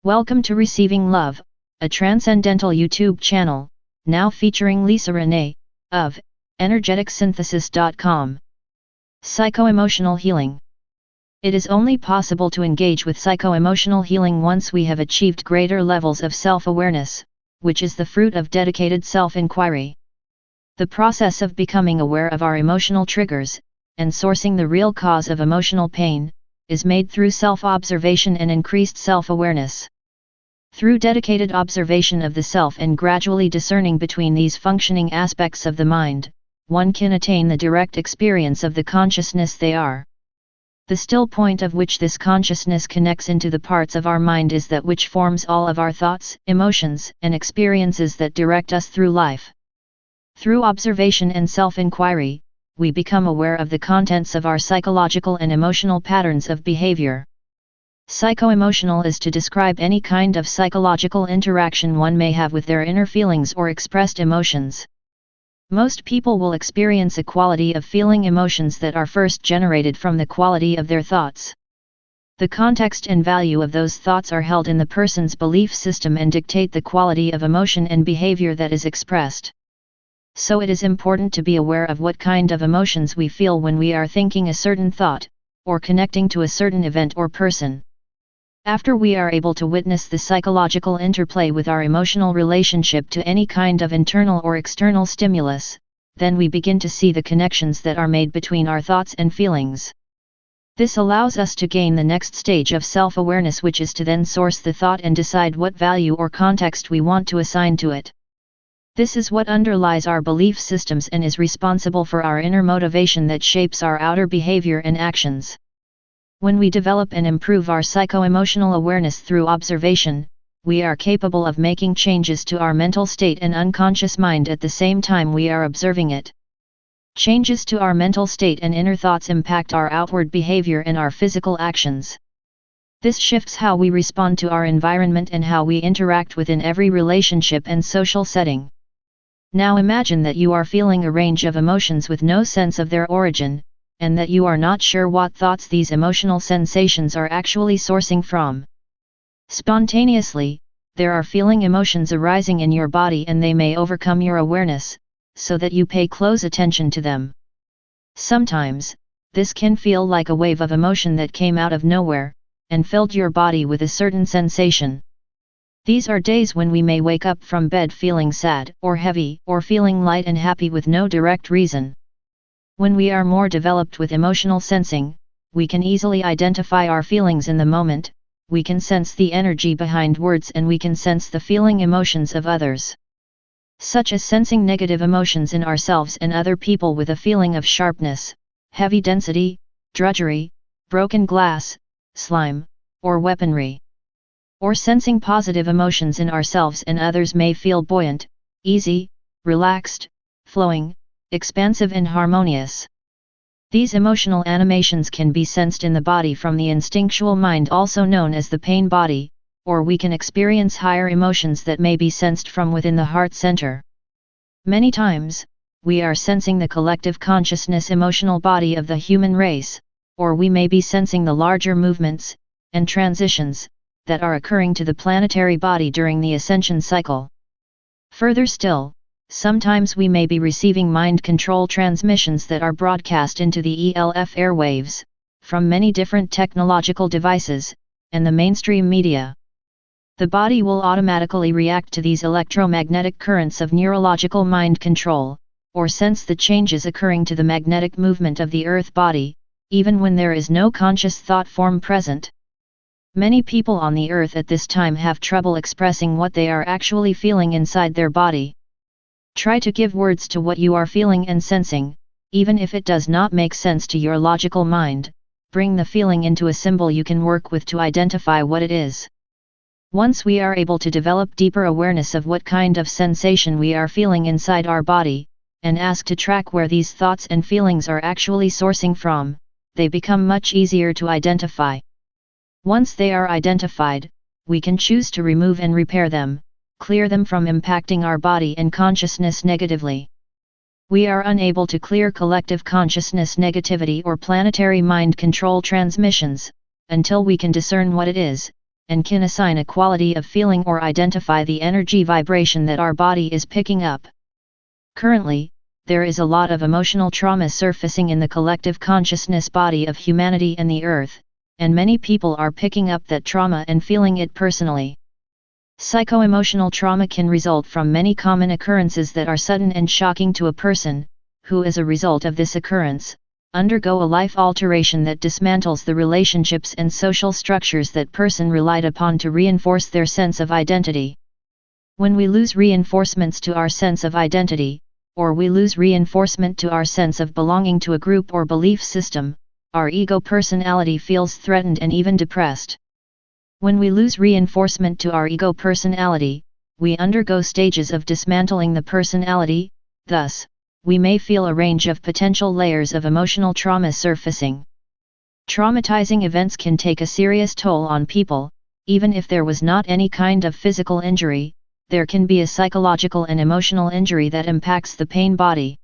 Welcome to Receiving Love, a transcendental YouTube channel, now featuring Lisa Renee, of energeticsynthesis.com. Psycho-emotional healing. It is only possible to engage with psycho-emotional healing once we have achieved greater levels of self-awareness, which is the fruit of dedicated self-inquiry. The process of becoming aware of our emotional triggers, and sourcing the real cause of emotional pain, is made through self-observation and increased self-awareness. Through dedicated observation of the self and gradually discerning between these functioning aspects of the mind, one can attain the direct experience of the consciousness they are. The still point of which this consciousness connects into the parts of our mind is that which forms all of our thoughts, emotions, and experiences that direct us through life. Through observation and self-inquiry, we become aware of the contents of our psychological and emotional patterns of behavior. Psycho-emotional is to describe any kind of psychological interaction one may have with their inner feelings or expressed emotions. Most people will experience a quality of feeling emotions that are first generated from the quality of their thoughts. The context and value of those thoughts are held in the person's belief system and dictate the quality of emotion and behavior that is expressed. So it is important to be aware of what kind of emotions we feel when we are thinking a certain thought, or connecting to a certain event or person. After we are able to witness the psychological interplay with our emotional relationship to any kind of internal or external stimulus, then we begin to see the connections that are made between our thoughts and feelings. This allows us to gain the next stage of self-awareness, which is to then source the thought and decide what value or context we want to assign to it. This is what underlies our belief systems and is responsible for our inner motivation that shapes our outer behavior and actions. When we develop and improve our psycho-emotional awareness through observation, we are capable of making changes to our mental state and unconscious mind at the same time we are observing it. Changes to our mental state and inner thoughts impact our outward behavior and our physical actions. This shifts how we respond to our environment and how we interact within every relationship and social setting. Now imagine that you are feeling a range of emotions with no sense of their origin, and that you are not sure what thoughts these emotional sensations are actually sourcing from. Spontaneously, there are feeling emotions arising in your body and they may overcome your awareness, so that you pay close attention to them. Sometimes, this can feel like a wave of emotion that came out of nowhere, and filled your body with a certain sensation. These are days when we may wake up from bed feeling sad or heavy or feeling light and happy with no direct reason. When we are more developed with emotional sensing, we can easily identify our feelings in the moment, we can sense the energy behind words and we can sense the feeling emotions of others. Such as sensing negative emotions in ourselves and other people with a feeling of sharpness, heavy density, drudgery, broken glass, slime, or weaponry. Or sensing positive emotions in ourselves and others may feel buoyant, easy, relaxed, flowing, expansive and harmonious. These emotional animations can be sensed in the body from the instinctual mind, also known as the pain body, or we can experience higher emotions that may be sensed from within the heart center. Many times, we are sensing the collective consciousness emotional body of the human race, or we may be sensing the larger movements and transitions that are occurring to the planetary body during the ascension cycle. Further still, sometimes we may be receiving mind control transmissions that are broadcast into the ELF airwaves, from many different technological devices, and the mainstream media. The body will automatically react to these electromagnetic currents of neurological mind control, or sense the changes occurring to the magnetic movement of the earth body, even when there is no conscious thought form present. Many people on the earth at this time have trouble expressing what they are actually feeling inside their body. Try to give words to what you are feeling and sensing, even if it does not make sense to your logical mind. Bring the feeling into a symbol you can work with to identify what it is. Once we are able to develop deeper awareness of what kind of sensation we are feeling inside our body, and ask to track where these thoughts and feelings are actually sourcing from, they become much easier to identify. Once they are identified, we can choose to remove and repair them, clear them from impacting our body and consciousness negatively. We are unable to clear collective consciousness negativity or planetary mind control transmissions, until we can discern what it is, and can assign a quality of feeling or identify the energy vibration that our body is picking up. Currently, there is a lot of emotional trauma surfacing in the collective consciousness body of humanity and the Earth, and many people are picking up that trauma and feeling it personally. Psycho-emotional trauma can result from many common occurrences that are sudden and shocking to a person, who as a result of this occurrence, undergo a life alteration that dismantles the relationships and social structures that person relied upon to reinforce their sense of identity. When we lose reinforcements to our sense of identity, or we lose reinforcement to our sense of belonging to a group or belief system, our ego personality feels threatened and even depressed. When we lose reinforcement to our ego personality, we undergo stages of dismantling the personality, thus, we may feel a range of potential layers of emotional trauma surfacing. Traumatizing events can take a serious toll on people, even if there was not any kind of physical injury, there can be a psychological and emotional injury that impacts the pain body.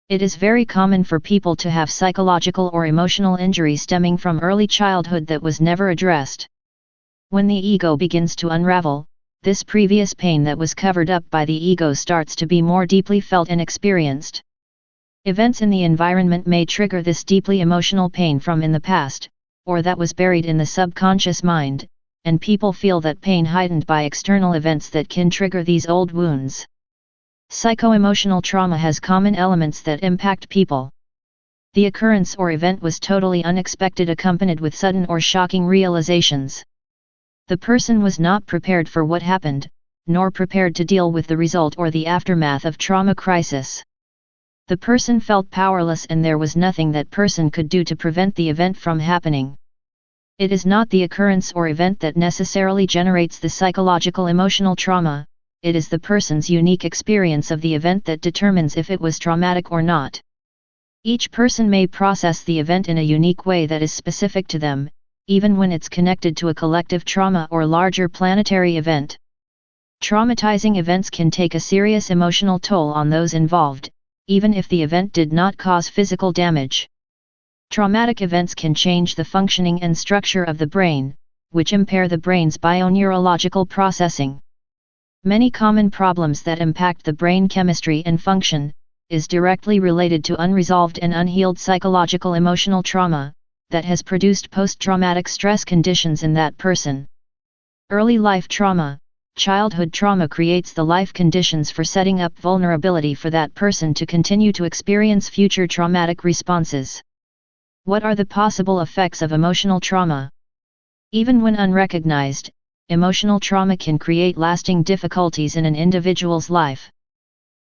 It is very common for people to have psychological or emotional injury stemming from early childhood that was never addressed. When the ego begins to unravel, this previous pain that was covered up by the ego starts to be more deeply felt and experienced. Events in the environment may trigger this deeply emotional pain from in the past, or that was buried in the subconscious mind, and people feel that pain heightened by external events that can trigger these old wounds. Psycho-emotional trauma has common elements that impact people. The occurrence or event was totally unexpected, accompanied with sudden or shocking realizations. The person was not prepared for what happened, nor prepared to deal with the result or the aftermath of trauma crisis. The person felt powerless and there was nothing that person could do to prevent the event from happening. It is not the occurrence or event that necessarily generates the psychological emotional trauma, it is the person's unique experience of the event that determines if it was traumatic or not. Each person may process the event in a unique way that is specific to them, even when it's connected to a collective trauma or larger planetary event. Traumatizing events can take a serious emotional toll on those involved, even if the event did not cause physical damage. Traumatic events can change the functioning and structure of the brain, which impair the brain's bioneurological processing. Many common problems that impact the brain chemistry and function is directly related to unresolved and unhealed psychological emotional trauma that has produced post-traumatic stress conditions in that person. Early life trauma, childhood trauma creates the life conditions for setting up vulnerability for that person to continue to experience future traumatic responses. What are the possible effects of emotional trauma? Even when unrecognized, emotional trauma can create lasting difficulties in an individual's life.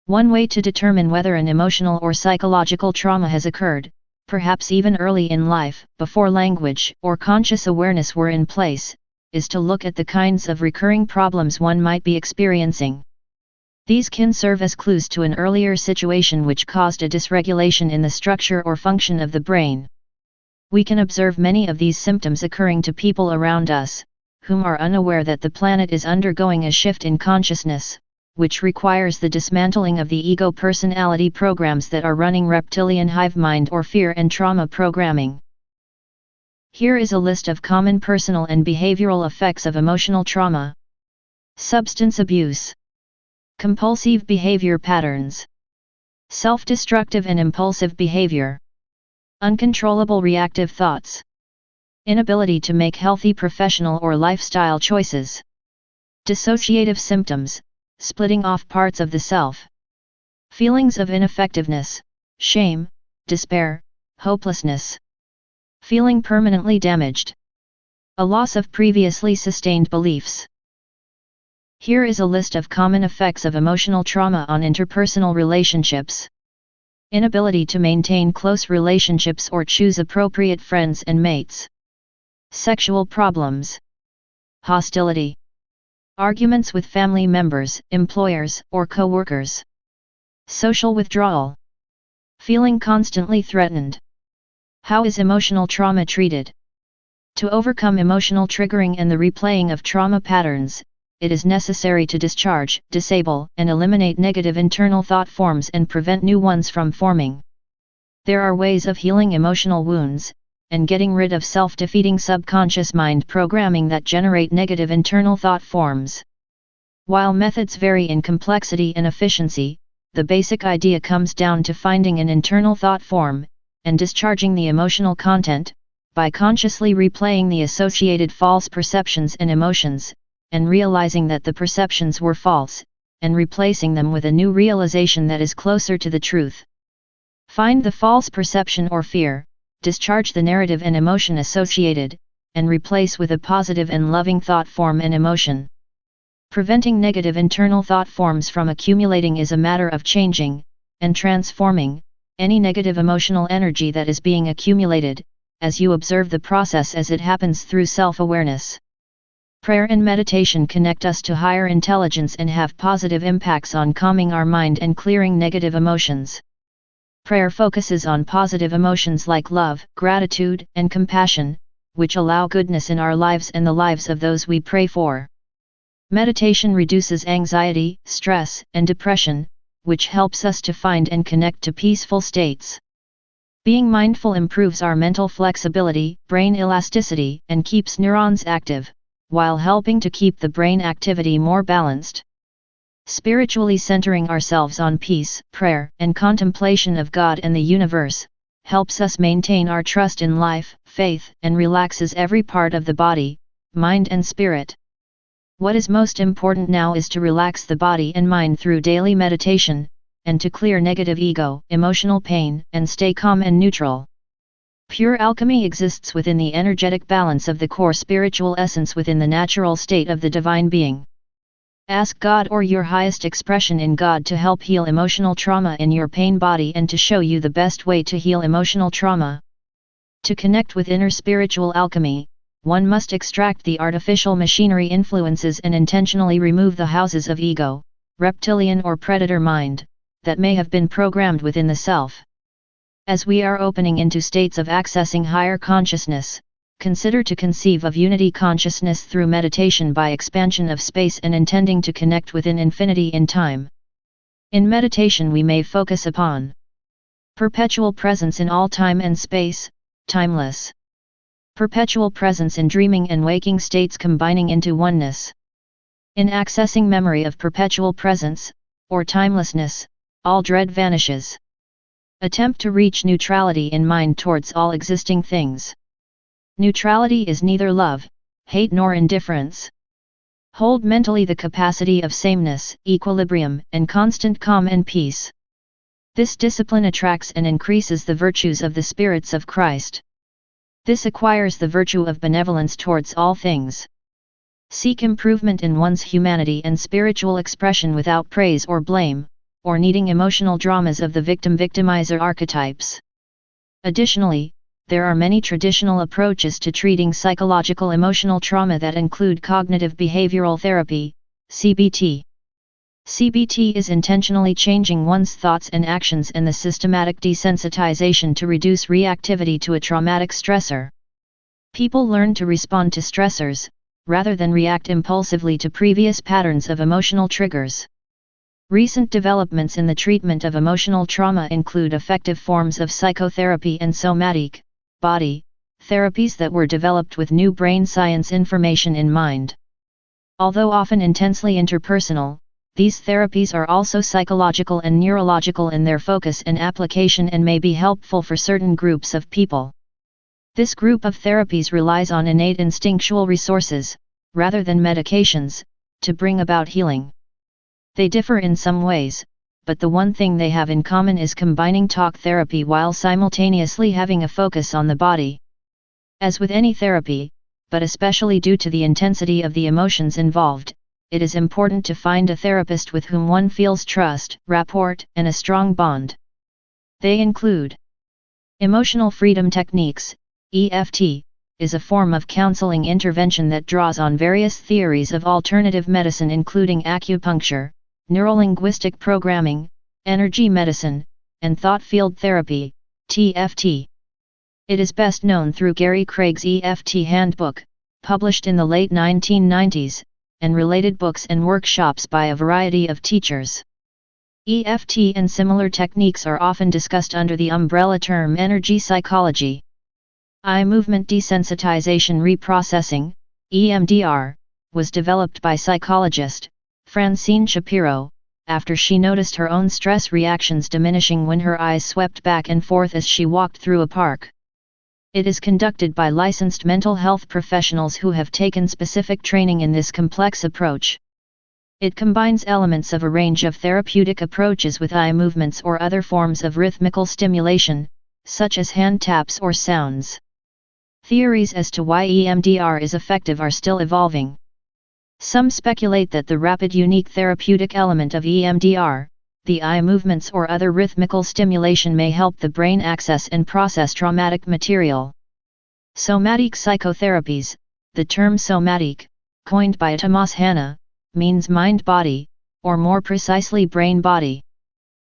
One way to determine whether an emotional or psychological trauma has occurred, perhaps even early in life, before language or conscious awareness were in place, is to look at the kinds of recurring problems one might be experiencing. These can serve as clues to an earlier situation which caused a dysregulation in the structure or function of the brain. We can observe many of these symptoms occurring to people around us, whom are unaware that the planet is undergoing a shift in consciousness, which requires the dismantling of the ego personality programs that are running reptilian hive mind or fear and trauma programming. Here is a list of common personal and behavioral effects of emotional trauma. Substance abuse. Compulsive behavior patterns. Self-destructive and impulsive behavior. Uncontrollable reactive thoughts. Inability to make healthy professional or lifestyle choices. Dissociative symptoms, splitting off parts of the self. Feelings of ineffectiveness, shame, despair, hopelessness. Feeling permanently damaged. A loss of previously sustained beliefs. Here is a list of common effects of emotional trauma on interpersonal relationships. Inability to maintain close relationships or choose appropriate friends and mates. Sexual problems. Hostility. Arguments with family members, employers, or co-workers. Social withdrawal. Feeling constantly threatened. How is emotional trauma treated? To overcome emotional triggering and the replaying of trauma patterns, it is necessary to discharge, disable, and eliminate negative internal thought forms and prevent new ones from forming. There are ways of healing emotional wounds, and getting rid of self-defeating subconscious mind programming that generate negative internal thought forms. While methods vary in complexity and efficiency, the basic idea comes down to finding an internal thought form, and discharging the emotional content, by consciously replaying the associated false perceptions and emotions, and realizing that the perceptions were false, and replacing them with a new realization that is closer to the truth. Find the false perception or fear, discharge the narrative and emotion associated, and replace with a positive and loving thought form and emotion. Preventing negative internal thought forms from accumulating is a matter of changing, and transforming, any negative emotional energy that is being accumulated, as you observe the process as it happens through self-awareness. Prayer and meditation connect us to higher intelligence and have positive impacts on calming our mind and clearing negative emotions. Prayer focuses on positive emotions like love, gratitude, and compassion, which allow goodness in our lives and the lives of those we pray for. Meditation reduces anxiety, stress, and depression, which helps us to find and connect to peaceful states. Being mindful improves our mental flexibility, brain elasticity, and keeps neurons active, while helping to keep the brain activity more balanced. Spiritually centering ourselves on peace, prayer, and contemplation of God and the universe, helps us maintain our trust in life, faith, and relaxes every part of the body, mind and spirit. What is most important now is to relax the body and mind through daily meditation, and to clear negative ego, emotional pain, and stay calm and neutral. Pure alchemy exists within the energetic balance of the core spiritual essence within the natural state of the divine being. Ask God or your highest expression in God to help heal emotional trauma in your pain body and to show you the best way to heal emotional trauma. To connect with inner spiritual alchemy, one must extract the artificial machinery influences and intentionally remove the houses of ego, reptilian or predator mind, that may have been programmed within the self. As we are opening into states of accessing higher consciousness, consider to conceive of unity consciousness through meditation by expansion of space and intending to connect within infinity in time. In meditation we may focus upon perpetual presence in all time and space, timeless. Perpetual presence in dreaming and waking states combining into oneness. In accessing memory of perpetual presence, or timelessness, all dread vanishes. Attempt to reach neutrality in mind towards all existing things. Neutrality is neither love, hate nor indifference. Hold mentally the capacity of sameness, equilibrium, and constant calm and peace. This discipline attracts and increases the virtues of the spirits of Christ. This acquires the virtue of benevolence towards all things. Seek improvement in one's humanity and spiritual expression without praise or blame, or needing emotional dramas of the victim-victimizer archetypes. Additionally, there are many traditional approaches to treating psychological emotional trauma that include cognitive behavioral therapy, CBT. CBT is intentionally changing one's thoughts and actions and the systematic desensitization to reduce reactivity to a traumatic stressor. People learn to respond to stressors, rather than react impulsively to previous patterns of emotional triggers. Recent developments in the treatment of emotional trauma include effective forms of psychotherapy and somatic, body, therapies that were developed with new brain science information in mind. Although often intensely interpersonal, these therapies are also psychological and neurological in their focus and application and may be helpful for certain groups of people. This group of therapies relies on innate instinctual resources, rather than medications, to bring about healing. They differ in some ways, but the one thing they have in common is combining talk therapy while simultaneously having a focus on the body. As with any therapy, but especially due to the intensity of the emotions involved, it is important to find a therapist with whom one feels trust, rapport, and a strong bond. They include emotional freedom techniques. EFT is a form of counseling intervention that draws on various theories of alternative medicine including acupuncture, neurolinguistic programming, energy medicine, and thought field therapy, TFT. It is best known through Gary Craig's EFT Handbook, published in the late 1990s, and related books and workshops by a variety of teachers. EFT and similar techniques are often discussed under the umbrella term energy psychology. Eye movement desensitization reprocessing, EMDR, was developed by psychologist Francine Shapiro, after she noticed her own stress reactions diminishing when her eyes swept back and forth as she walked through a park. It is conducted by licensed mental health professionals who have taken specific training in this complex approach. It combines elements of a range of therapeutic approaches with eye movements or other forms of rhythmical stimulation, such as hand taps or sounds. Theories as to why EMDR is effective are still evolving. Some speculate that the rapid unique therapeutic element of EMDR, the eye movements or other rhythmical stimulation, may help the brain access and process traumatic material. Somatic psychotherapies, the term somatic, coined by Tomas Hanna, means mind-body, or more precisely brain-body.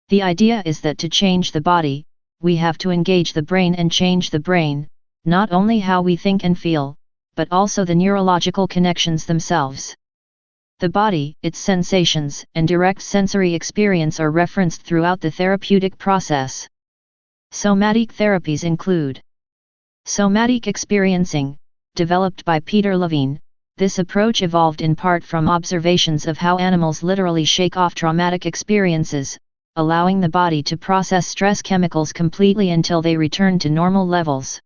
The idea is that to change the body, we have to engage the brain and change the brain, not only how we think and feel, but also the neurological connections themselves. The body, its sensations, and direct sensory experience are referenced throughout the therapeutic process. Somatic therapies include somatic experiencing, developed by Peter Levine. This approach evolved in part from observations of how animals literally shake off traumatic experiences, allowing the body to process stress chemicals completely until they return to normal levels.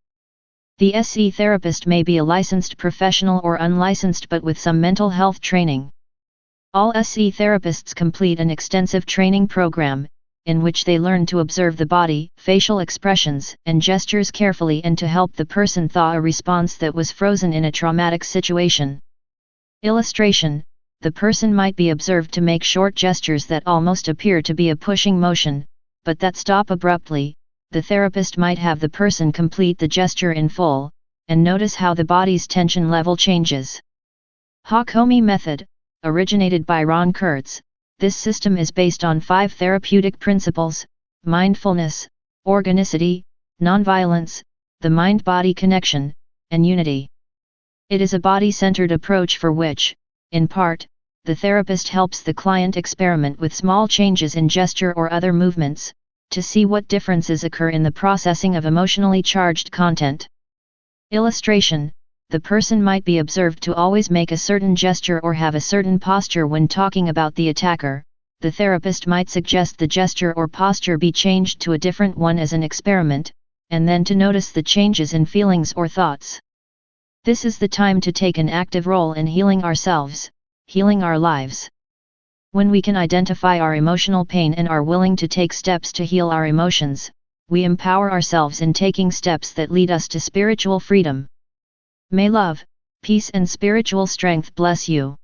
The SE therapist may be a licensed professional or unlicensed but with some mental health training. All SE therapists complete an extensive training program, in which they learn to observe the body, facial expressions, and gestures carefully and to help the person thaw a response that was frozen in a traumatic situation. Illustration: the person might be observed to make short gestures that almost appear to be a pushing motion, but that stop abruptly. The therapist might have the person complete the gesture in full, and notice how the body's tension level changes. Hakomi method, originated by Ron Kurtz. This system is based on 5 therapeutic principles: mindfulness, organicity, nonviolence, the mind-body connection, and unity. It is a body-centered approach for which, in part, the therapist helps the client experiment with small changes in gesture or other movements, to see what differences occur in the processing of emotionally charged content. Illustration: the person might be observed to always make a certain gesture or have a certain posture when talking about the attacker. The therapist might suggest the gesture or posture be changed to a different one as an experiment, and then to notice the changes in feelings or thoughts. This is the time to take an active role in healing ourselves, healing our lives. When we can identify our emotional pain and are willing to take steps to heal our emotions, we empower ourselves in taking steps that lead us to spiritual freedom. May love, peace and spiritual strength bless you.